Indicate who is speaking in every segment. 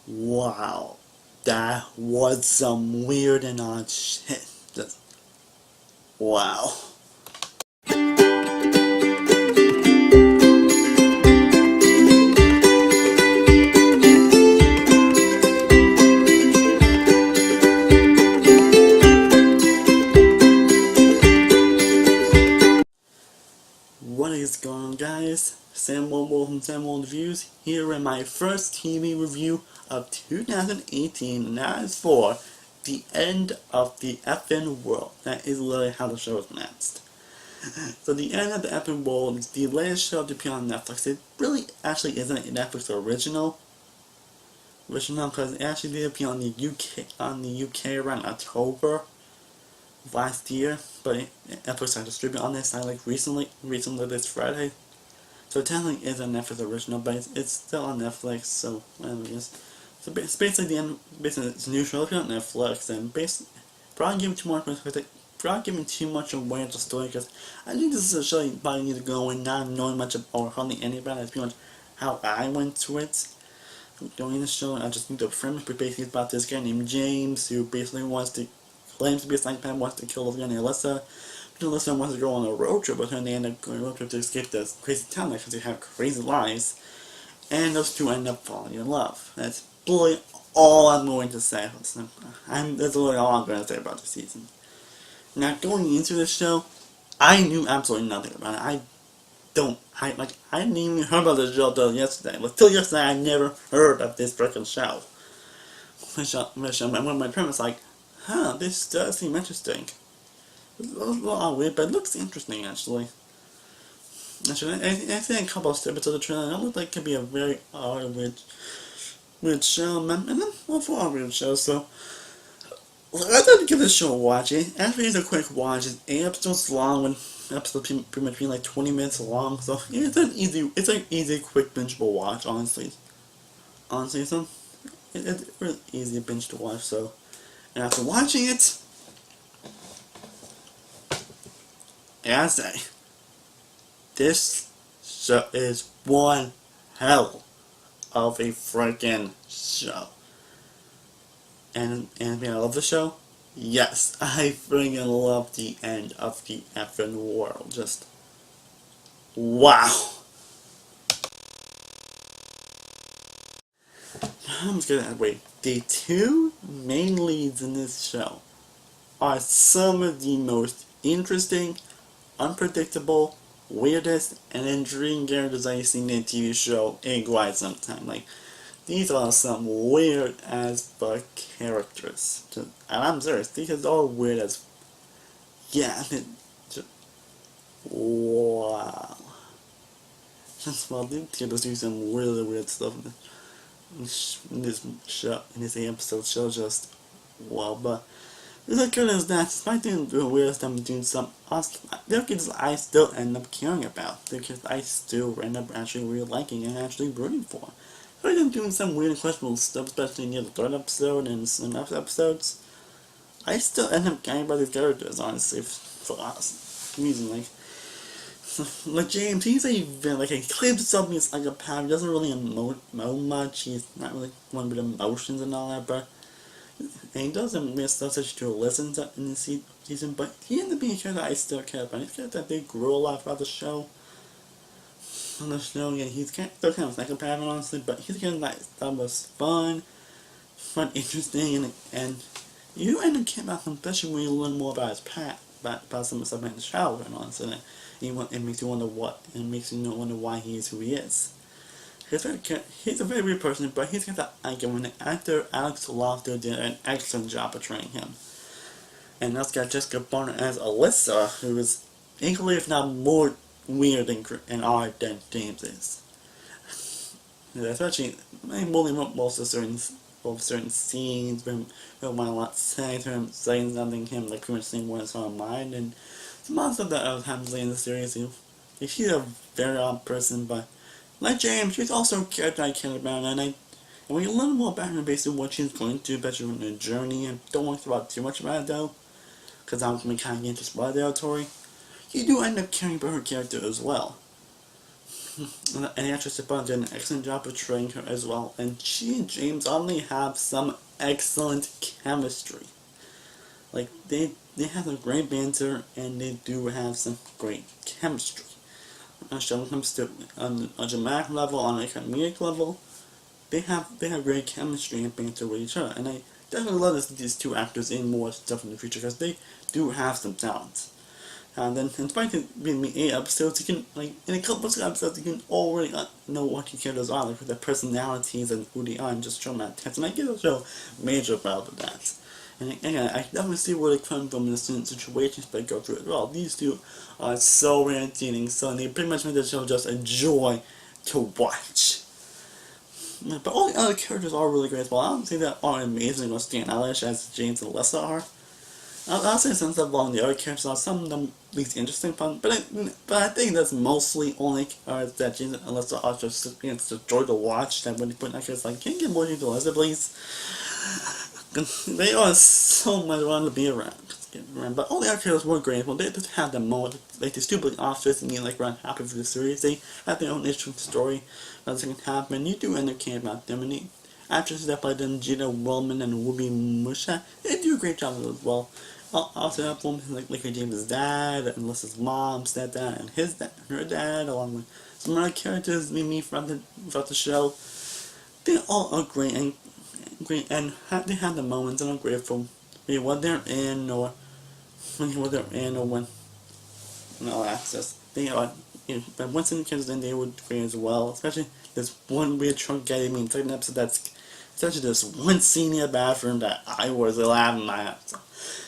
Speaker 1: Wow, that was some weird and odd shit. Just, wow. What is going on, guys? Sam World from Sam Worldreviews here in my first TV review of 2018, and that is for The End of the Effin' World. That is literally how the show is announced. So The End of the Effin' World is the latest show to appear on Netflix. It really actually isn't a Netflix original because it actually did appear on the UK around October last year, but Netflix started distributing on this side like recently this Friday. So technically it's a Netflix original, but it's still on Netflix. So so it's basically it's a new show on Netflix, and basically probably giving too much away of the story, because I think this is a show you probably need to go in not knowing much about or hardly anything about it. It's pretty much how I went to it. Going in the show, I just need to frame it. Basically, it's about this guy named James who basically claims to be a psychopath, wants to kill this guy named Alyssa. But Alyssa wants to go on a road trip with her, and they end up going on a road trip to escape this crazy town because they have crazy lives. And those two end up falling in love. That's really all I'm going to say. That's literally all I'm going to say about the season. Now, going into this show, I knew absolutely nothing about it. I didn't even heard about the show till yesterday. But till yesterday, I never heard of this freaking show. When my parents like, this does seem interesting. It's a little weird, but it looks interesting actually. I think a couple of snippets of the trailer, it looks like it could be a very weird show, and then for all weird shows. So I thought to give this show a watch. Actually, it's a quick watch. It's 8 episodes long, with episodes pretty much being like 20 minutes long. So it's an easy, quick bingeable watch. Honestly, so it's really easy binge to watch. So, and after watching it, I gotta say, this show is one hell of a freaking show. And I love the show. Yes, I freaking love The End of the Effin' World. Just wow. I'm just gonna wait. The two main leads in this show are some of the most interesting, unpredictable, weirdest, and intriguing characters I've seen in a TV show in quite some time. Like, these are some weird as fuck characters. And I'm serious, these are all weird as wow. Just well, these characters do some really weird stuff in this show, in this episode show. Just wow. But the good is that despite doing the weird stuff, doing some awesome, there are kids I still end up caring about. The kids I still end up actually really liking and actually rooting for. So I'm doing some weird and questionable stuff, especially near the third episode and some other episodes. I still end up caring about these characters, honestly, for us. Reason like James, he's a villain. Like, he claims himself as like a power. He doesn't really emote much. He's not really one with emotions and all that, but. And he doesn't miss stuff such to listen to in the season, but he ended up being a character I still care about. He's a character that they grew a lot throughout the show. On the show, yeah, he's still kind of a psychopath, honestly, but he's a character that was fun, interesting, and you end up caring about him, especially when you learn more about his past, about some of the stuff in his childhood, honestly. It makes you wonder why he is who he is. He's a very weird person, but he's got that icon when the actor Alex Lofter did an excellent job portraying him. And that's got Jessica Barner as Alyssa, who is equally, if not more, weird and odd than James is. Especially, Molly wrote most of certain scenes, where he want a lot saying to him, saying something to him, like pretty much saying what's on mind, and some other stuff that happens in the series. She's a very odd person, but like James, she's also a character I care about, and when you learn more about her, basically what she's going through, especially in her journey, and don't want to talk about too much about it though, because I'm kind of into spoiler territory, you do end up caring about her character as well. and the actress did an excellent job portraying her as well. And she and James only have some excellent chemistry. Like they have a great banter, and they do have some great chemistry. When it comes to on a dramatic level, on a comedic level, they have great chemistry and banter with each other. And I definitely love to see these two actors in more stuff in the future because they do have some talent. And then, in spite of being 8 episodes, you can, like, in a couple of episodes, you can already know what your characters are, like, with their personalities and who they are, and just show them that tense. And I give the show major proud of that. And again, I definitely see where they come from in the situations they go through as well. These two are so entertaining, so they pretty much make the show just a joy to watch. But all the other characters are really great as well. I don't think they are amazing or stand out as James and Alyssa are. I'll say since along the other characters are some of them least interesting fun, but I think that's mostly only that James and Alyssa are just it's a joy to watch. That when they put actors like, can you get more into Alyssa, please? They are so much fun to be around. But all the other characters were great. Well, they just have the moment, like the stupid officers and like run happy for the series. They have their own interesting story that's going to happen. You do end up caring about them, and the actresses that played them, Gina Willman and Ruby Musha, they do a great job as well. Also have women like James' dad, and Alyssa's mom, stepdad, and his dad, her dad, along with some other characters we meet throughout the show. They all are great and they have the moments, and I'm grateful for what they're in or when all access. They are, but once in the kids, then they would great as well. Especially this one weird trunk getting me in the second episode. That's especially this one scene in the bathroom that I was laughing my ass off.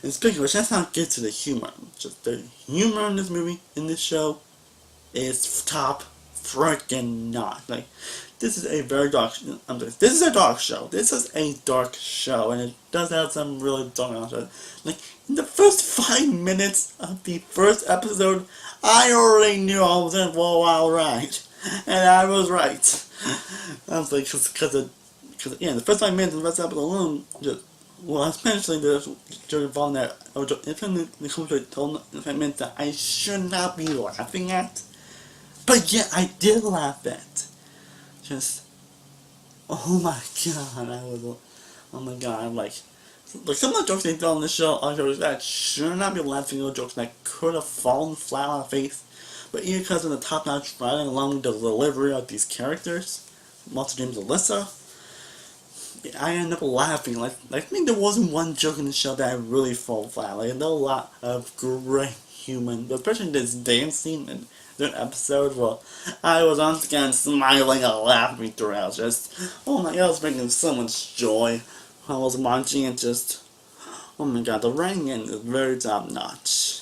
Speaker 1: And speaking of which, that's how it gets to the humor. Just the humor in this movie, in this show, is top freaking notch. Like, this is a very dark. This is a dark show. This is a dark show, and it does have some really dark elements. Like in the first 5 minutes of the first episode, I already knew I was in for a wild ride, and I was right. I was like, because the first 5 minutes of the first episode alone, especially the joke involving that, the commentary told me that I should not be laughing at, but yet I did laugh at. Just, oh my god, I'm like some of the jokes they tell on the show are jokes that should not be laughing at, jokes that could have fallen flat on the face, but either because of the top-notch writing along with the delivery of these characters, Walter James and Alyssa, I ended up laughing. Like I think there wasn't one joke in the show that really fell flat. Like there were a lot of great humor, especially this dance scene in the episode where I was once again smiling and laughing throughout. Just, oh my god, it was bringing so much joy. I was watching it just, oh my god, the writing is very top notch.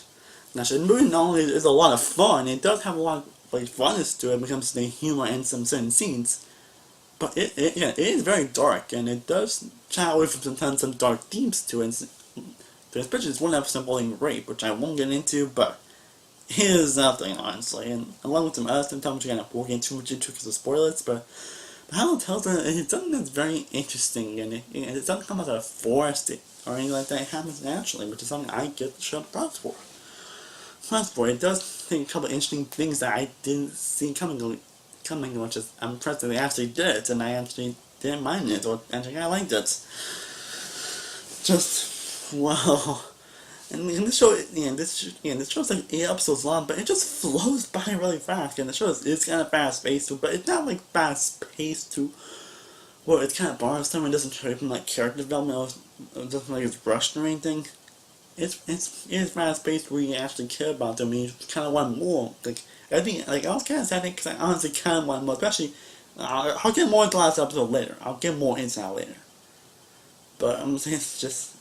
Speaker 1: Now, the movie not only is a lot of fun, it does have a lot of funness to it when it comes to the humor and some certain scenes. But it is very dark, and it does shy away from sometimes some dark themes to it. Especially this one episode involving rape, which I won't get into, but it is nothing, honestly. And along with some other stuff, which I won't get too much into because of spoilers, but how it tells it, it's something that's very interesting, and it doesn't come out of a forest or anything like that. It happens naturally, which is something I get the show props for. It does take a couple of interesting things that I didn't see coming, which is I'm impressed that they actually did it, and I actually didn't mind it, or actually I liked it. Just, wow. And this show, this show's like 8 episodes long, but it just flows by really fast, and the show is kind of fast-paced too, but it's not like fast-paced to where it's kind of bothersome and doesn't show from like character development or doesn't like it's rushed or anything. It's fast-paced where you actually care about them and you kind of want more. Like, I think, like, I was kind of sad because I honestly kind of want more, especially, I'll get more into the last episode later. I'll get more into that later. But I'm saying it's just,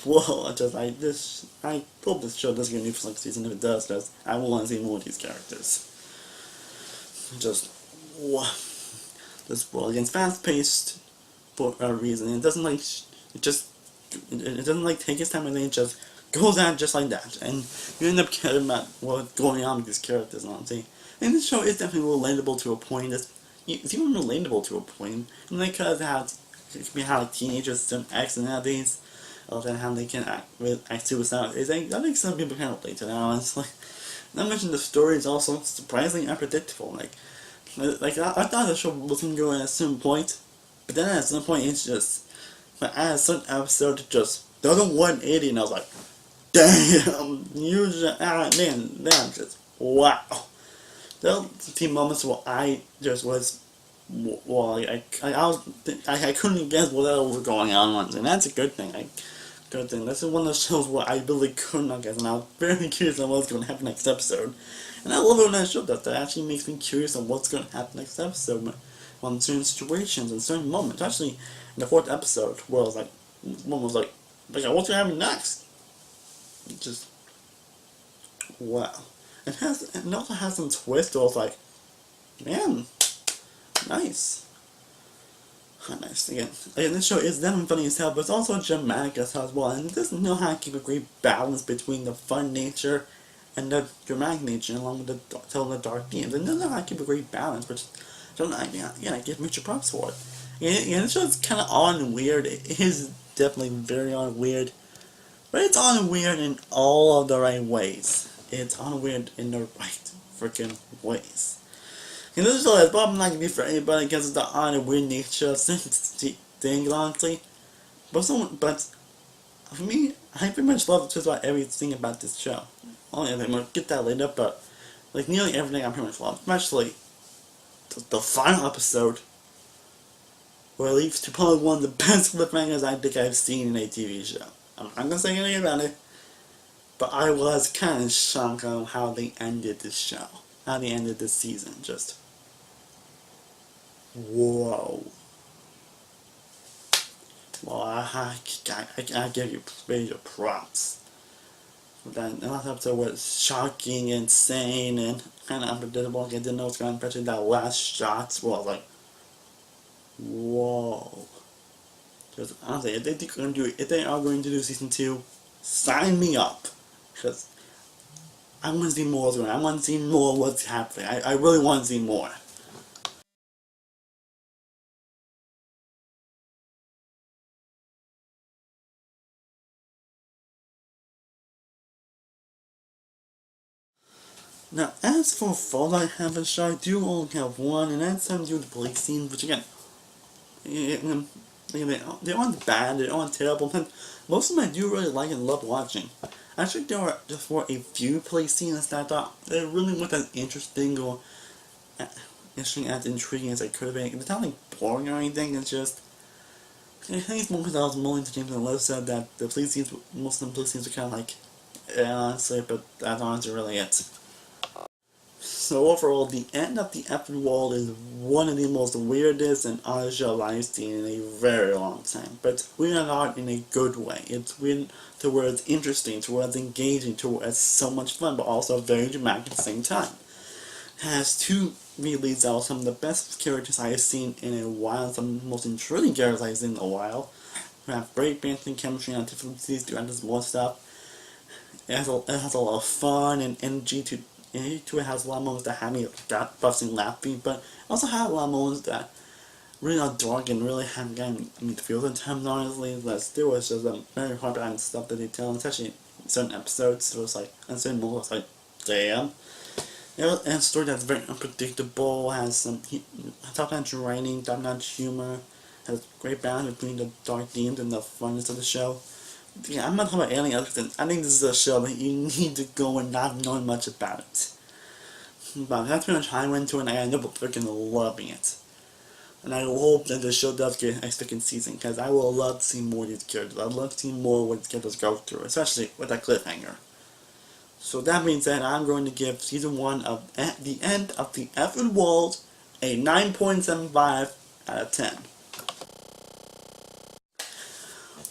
Speaker 1: whoa, I hope this show doesn't get renewed for some season. If it does, because I want to see more of these characters. Just, wow. This world, again, it's fast-paced for a reason. It doesn't, like, it doesn't, like, take its time and then it just goes out just like that, and you end up caring about what's going on with these characters, and I'm saying. And this show is definitely relatable to a point. It's even relatable to a point, and because it can be how like teenagers some acts nowadays, or then how they can act suicidal. I think some people can relate to that, honestly. Not mention the story is also surprisingly unpredictable. Like Like I thought the show was gonna go at a certain point, but then at some point it's just, but at a certain episode it just does a 180, and I was like, damn, you just man, that just wow. There were few moments where I just was, well, I couldn't guess what else was going on, and that's a good thing. Good thing. This is one of the shows where I really could not guess, and I was very curious on what's going to happen next episode. And I love it when that show does that. It actually makes me curious on what's going to happen next episode, on certain situations and certain moments. Actually, in the fourth episode, where I was like, one was like, what's going to happen next? It just, wow. It also has some twists. I was like, man, nice. Nice. Again, this show is definitely funny as hell, but it's also dramatic as hell as well, and it doesn't know how to keep a great balance between the fun nature and the dramatic nature, along with telling the dark themes. It doesn't know how to keep a great balance, which I give major props for it. Yeah, this show is kind of odd and weird. It is definitely very odd and weird, but it's odd and weird in all of the right ways. It's odd and weird in the right freaking ways. And this show is probably not going to be for anybody because of the odd and weird nature of things, honestly. But for me, I pretty much love just about everything about this show. Only I'm going to get that later, but like nearly everything I pretty much love. Especially the final episode, where it leads to probably one of the best cliffhangers I think I've seen in a TV show. I'm not going to say anything about it, but I was kind of shocked on how they ended this show. How they ended this season. Just, whoa. Well, I give you major props. That last episode was shocking, insane, and kind of unpredictable. I didn't know what's going to happen, especially that last shot. Well, I was like, whoa. Just honestly, if they are going to do season 2, sign me up. Because I want to see more what's going on. I want to see more what's happening. I really want to see more. Now, as for fault I have a show, I do only have one, and that's something to do with the police scenes, which again, they aren't bad, they aren't terrible, but most of them I do really like and love watching. Actually, there were just were a few police scenes that I thought they really weren't as interesting or interesting as intriguing as they could have been. It's not like boring or anything, it's just, I think it's more because I was more into James and Liv said that the police scenes, most of the police scenes are kind of like, honestly, but that's honestly really it. So overall, the end of the Effing World is one of the most weirdest and oddest shows I've seen in a very long time. But weird and odd in a good way. It's weird to where it's interesting, to where it's engaging, to where it's so much fun, but also very dramatic at the same time. It has two leads that are some of the best characters I have seen in a while, some of the most intriguing characters I've seen in a while. We have great banter chemistry and difficulties to add this more stuff. It has a lot of fun and energy to it. It has a lot of moments that have me busting laughing, but also have a lot of moments that really are dark and really haven't gotten me to feel sometimes, honestly. But still, it's just very hard behind stuff that they tell, especially in certain episodes. So it's like, in certain moments, like, damn. And a story that's very unpredictable, has some top-notch writing, top-notch humor, has great balance between the dark themes and the funness of the show. Yeah, I'm not talking about anything else. I think this is a show that you need to go and not knowing much about it. But that's pretty much how I went to it, and I ended up freaking loving it. And I hope that the show does get a second season, because I will love to see more of these characters. I'd love to see more of what these characters go through, especially with that cliffhanger. So that being said, I'm going to give season 1 of The End of the Effing World a 9.75 out of 10.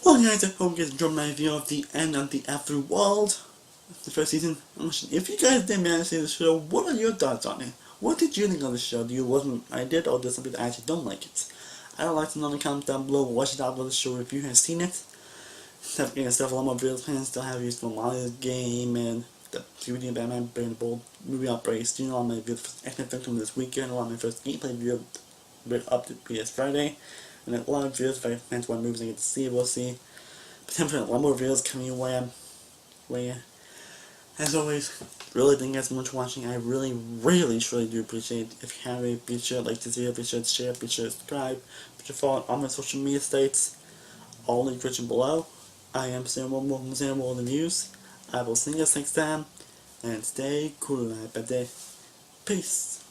Speaker 1: Well guys, I hope you guys enjoyed my review of The End of the Effing World, the first season. If you guys did manage to see the show, what are your thoughts on it? What did you think of the show? Do you love it? I did, or there's some people that actually don't like it? I would like to know in the comments down below what you thought about the show if you have seen it. Stuff a lot more videos plans, still have views for Molly's game and the DVD Batman Burn the Bold movie outbreaks. You know, all my videos for Action Victim this weekend, a lot of my first gameplay video up to PS Friday, and a lot of videos if I fans what movies I get to see, we'll see. Potentially a lot more videos coming your way. As always, Really, thank you guys so much for watching. I really, truly do appreciate it. If you have a, be sure to like this video, be sure to share, be sure to subscribe, be sure to follow all my social media states, all in the description below. I am Stardust-oneworldreviews. I will see you guys next time, and stay cool, everybody. Peace.